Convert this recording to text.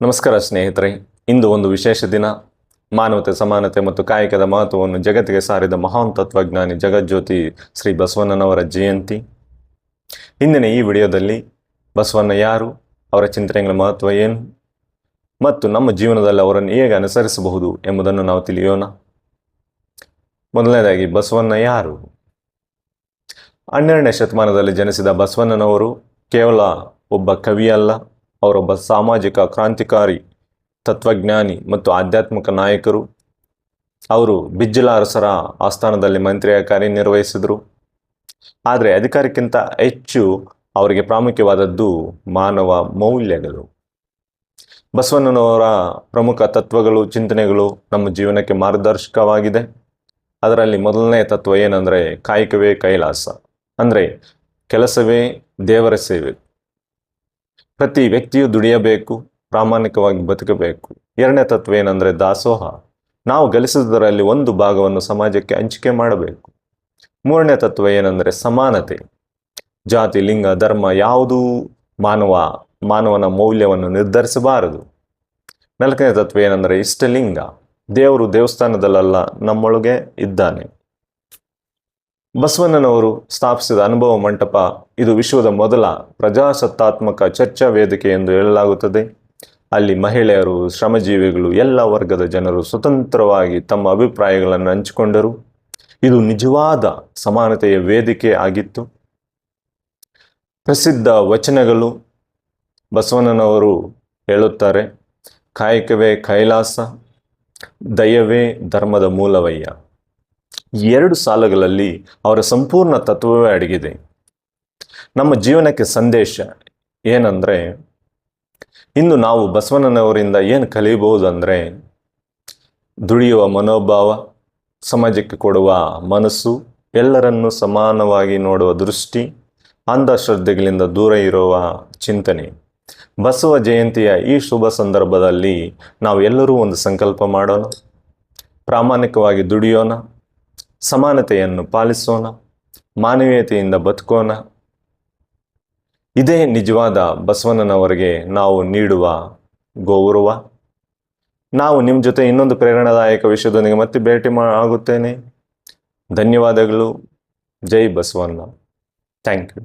ನಮಸ್ಕಾರ ಸ್ನೇಹಿತರೆ. ಇಂದು ಒಂದು ವಿಶೇಷ ದಿನ. ಮಾನವತೆ, ಸಮಾನತೆ ಮತ್ತು ಕಾಯಕದ ಮಹತ್ವವನ್ನು ಜಗತ್ತಿಗೆ ಸಾರಿದ ಮಹಾನ್ ತತ್ವಜ್ಞಾನಿ ಜಗಜ್ಯೋತಿ ಶ್ರೀ ಬಸವಣ್ಣನವರ ಜಯಂತಿ. ಇಂದಿನ ಈ ವಿಡಿಯೋದಲ್ಲಿ ಬಸವಣ್ಣ ಯಾರು, ಅವರ ಚಿಂತನೆಗಳ ಮಹತ್ವ ಏನು ಮತ್ತು ನಮ್ಮ ಜೀವನದಲ್ಲಿ ಅವರನ್ನು ಹೇಗೆ ಅನುಸರಿಸಬಹುದು ಎಂಬುದನ್ನು ನಾವು ತಿಳಿಯೋಣ. ಮೊದಲನೇದಾಗಿ, ಬಸವಣ್ಣ ಯಾರು? 12ನೇ ಶತಮಾನದಲ್ಲಿ ಜನಿಸಿದ ಬಸವಣ್ಣನವರು ಕೇವಲ ಒಬ್ಬ ಕವಿಯಲ್ಲ, ಅವರೊಬ್ಬ ಸಾಮಾಜಿಕ ಕ್ರಾಂತಿಕಾರಿ, ತತ್ವಜ್ಞಾನಿ ಮತ್ತು ಆಧ್ಯಾತ್ಮಿಕ ನಾಯಕರು. ಅವರು ಬಿಜ್ಜಲ ಅರಸರ ಆಸ್ಥಾನದಲ್ಲಿ ಮಂತ್ರಿಯಾಗಿ ಕಾರ್ಯನಿರ್ವಹಿಸಿದರು. ಆದರೆ ಅಧಿಕಾರಕ್ಕಿಂತ ಹೆಚ್ಚು ಅವರಿಗೆ ಪ್ರಾಮುಖ್ಯವಾದದ್ದು ಮಾನವ ಮೌಲ್ಯಗಳು. ಬಸವಣ್ಣನವರ ಪ್ರಮುಖ ತತ್ವಗಳು, ಚಿಂತನೆಗಳು ನಮ್ಮ ಜೀವನಕ್ಕೆ ಮಾರ್ಗದರ್ಶಕವಾಗಿದೆ. ಅದರಲ್ಲಿ ಮೊದಲನೇ ತತ್ವ ಏನಂದರೆ ಕಾಯಕವೇ ಕೈಲಾಸ, ಅಂದರೆ ಕೆಲಸವೇ ದೇವರ ಸೇವೆ. ಪ್ರತಿ ವ್ಯಕ್ತಿಯು ದುಡಿಯಬೇಕು, ಪ್ರಾಮಾಣಿಕವಾಗಿ ಬದುಕಬೇಕು. ಎರಡನೇ ತತ್ವ ಏನಂದರೆ ದಾಸೋಹ, ನಾವು ಗಳಿಸಿದ್ದರಲ್ಲಿ ಒಂದು ಭಾಗವನ್ನು ಸಮಾಜಕ್ಕೆ ಹಂಚಿಕೆ ಮಾಡಬೇಕು. ಮೂರನೇ ತತ್ವ ಏನಂದರೆ ಸಮಾನತೆ, ಜಾತಿ, ಲಿಂಗ, ಧರ್ಮ ಯಾವುದೂ ಮಾನವನ ಮೌಲ್ಯವನ್ನು ನಿರ್ಧರಿಸಬಾರದು. ನಾಲ್ಕನೇ ತತ್ವ ಏನಂದರೆ ಇಷ್ಟಲಿಂಗ, ದೇವರು ದೇವಸ್ಥಾನದಲ್ಲ, ನಮ್ಮೊಳಗೆ ಇದ್ದಾನೆ. ಬಸವಣ್ಣನವರು ಸ್ಥಾಪಿಸಿದ ಅನುಭವ ಮಂಟಪ ಇದು ವಿಶ್ವದ ಮೊದಲ ಪ್ರಜಾಸತ್ತಾತ್ಮಕ ಚರ್ಚಾ ವೇದಿಕೆ ಎಂದು ಹೇಳಲಾಗುತ್ತದೆ. ಅಲ್ಲಿ ಮಹಿಳೆಯರು, ಶ್ರಮಜೀವಿಗಳು, ಎಲ್ಲ ವರ್ಗದ ಜನರು ಸ್ವತಂತ್ರವಾಗಿ ತಮ್ಮ ಅಭಿಪ್ರಾಯಗಳನ್ನು ಹಂಚಿಕೊಂಡರು. ಇದು ನಿಜವಾದ ಸಮಾನತೆಯ ವೇದಿಕೆ ಆಗಿತ್ತು. ಪ್ರಸಿದ್ಧ ವಚನಗಳು. ಬಸವಣ್ಣನವರು ಹೇಳುತ್ತಾರೆ, ಕಾಯಕವೇ ಕೈಲಾಸ, ದಯವೇ ಧರ್ಮದ ಮೂಲವಯ್ಯ. ಎರಡು ಸಾಲುಗಳಲ್ಲಿ ಅವರ ಸಂಪೂರ್ಣ ತತ್ವವೇ ಅಡಗಿದೆ. ನಮ್ಮ ಜೀವನಕ್ಕೆ ಸಂದೇಶ ಏನಂದರೆ, ಇಂದು ನಾವು ಬಸವಣ್ಣನವರಿಂದ ಏನು ಕಲಿಯಬಹುದು ಅಂದರೆ, ದುಡಿಯುವ ಮನೋಭಾವ, ಸಮಾಜಕ್ಕೆ ಕೊಡುವ ಮನಸ್ಸು, ಎಲ್ಲರನ್ನೂ ಸಮಾನವಾಗಿ ನೋಡುವ ದೃಷ್ಟಿ, ಅಂಧಶ್ರದ್ಧೆಗಳಿಂದ ದೂರ ಇರುವ ಚಿಂತನೆ. ಬಸವ ಜಯಂತಿಯ ಈ ಶುಭ ಸಂದರ್ಭದಲ್ಲಿ ನಾವು ಎಲ್ಲರೂ ಒಂದು ಸಂಕಲ್ಪ ಮಾಡೋಣ. ಪ್ರಾಮಾಣಿಕವಾಗಿ ದುಡಿಯೋಣ, ಸಮಾನತೆಯನ್ನು ಪಾಲಿಸೋಣ, ಮಾನವೀಯತೆಯಿಂದ ಬದುಕೋಣ. ಇದೇ ನಿಜವಾದ ಬಸವಣ್ಣನವರಿಗೆ ನಾವು ನೀಡುವ ಗೌರವ. ನಾವು ನಿಮ್ಮ ಜೊತೆ ಇನ್ನೊಂದು ಪ್ರೇರಣಾದಾಯಕ ವಿಷಯದೊಂದಿಗೆ ಮತ್ತೆ ಭೇಟಿ ಆಗುತ್ತೇನೆ. ಧನ್ಯವಾದಗಳು. ಜೈ ಬಸವಣ್ಣ. Thank you.